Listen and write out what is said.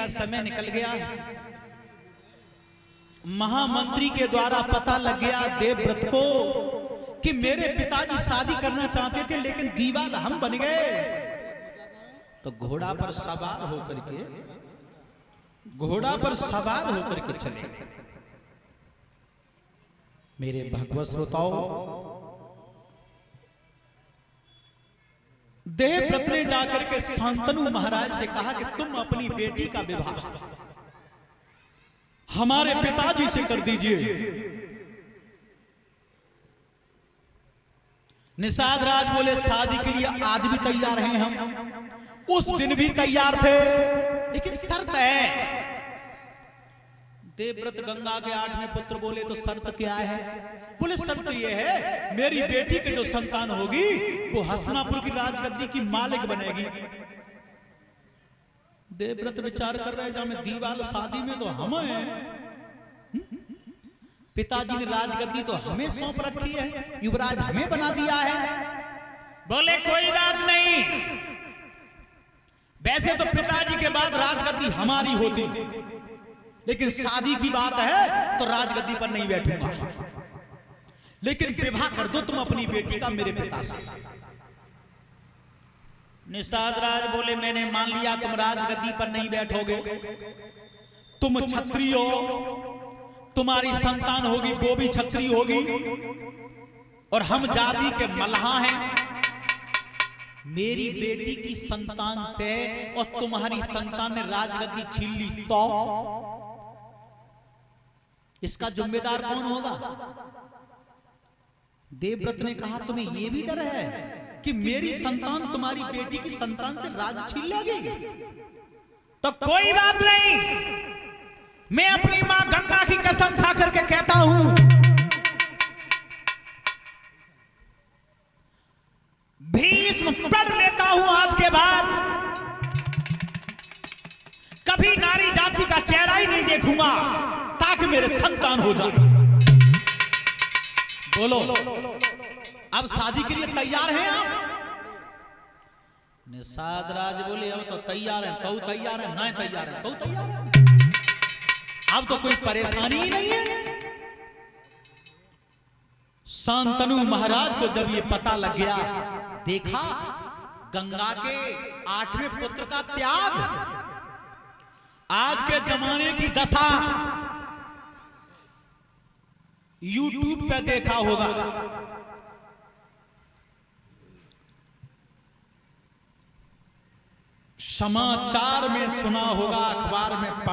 का समय निकल गया। महामंत्री के द्वारा पता लग गया देवव्रत को कि मेरे पिताजी शादी करना चाहते थे लेकिन दीवाल हम बन गए। तो घोड़ा पर सवार होकर के चले। मेरे भगवत श्रोताओं, देवव्रत ने जाकर के शांतनु महाराज से कहा कि तुम अपनी बेटी का विवाह हमारे पिताजी से कर दीजिए। निषाद राज बोले शादी के लिए आज भी तैयार हैं हम, उस दिन भी तैयार थे, लेकिन शर्त है। देवव्रत गंगा के 8वें पुत्र बोले तो शर्त क्या है? बोले शर्त यह है मेरी बेटी के जो संतान होगी वो हसनापुर की राजगद्दी की मालिक बनेगी। देवव्रत विचार कर रहे जहां में दीवाल शादी में तो हम हैं, पिताजी ने राजगद्दी तो हमें सौंप रखी है, युवराज हमें बना दिया है। बोले कोई बात नहीं, वैसे तो पिताजी के बाद राजगद्दी हमारी होती, लेकिन शादी की बात है तो राजगद्दी पर नहीं बैठूंगा, लेकिन विवाह कर दो तुम अपनी बेटी का मेरे पिता से। निषाद राज बोले मैंने मान लिया तुम राजगद्दी पर नहीं बैठोगे, तुम क्षत्रिय हो, तुम्हारी संतान होगी वो भी क्षत्रिय होगी, और हम जाति के मल्हा हैं। मेरी बेटी की संतान से और तुम्हारी संतान ने राजगद्दी छीन ली तो इसका जिम्मेदार कौन होगा? देवव्रत ने कहा तुम्हें यह भी डर है कि मेरी संतान तुम्हारी बेटी की संतान से राज छीन लेगी? तो कोई बात नहीं, मैं अपनी मां गंगा की कसम खा करके कहता हूं, भीष्म पढ़ लेता हूं आज के बाद कभी नारी जाति का चेहरा ही नहीं देखूंगा ताकि मेरे संतान हो जाए। बोलो अब शादी के लिए तैयार हैं आप? निषाद राज बोले अब तो तैयार हैं, तो तैयार है, ना तैयार है तो तैयार है, अब तो कोई परेशानी ही नहीं है। शांतनु महाराज को जब ये पता लग गया, देखा गंगा के 8वें पुत्र का त्याग, आज के जमाने की दशा YouTube पे देखा होगा, समाचार में सुना होगा, अखबार में पढ़ा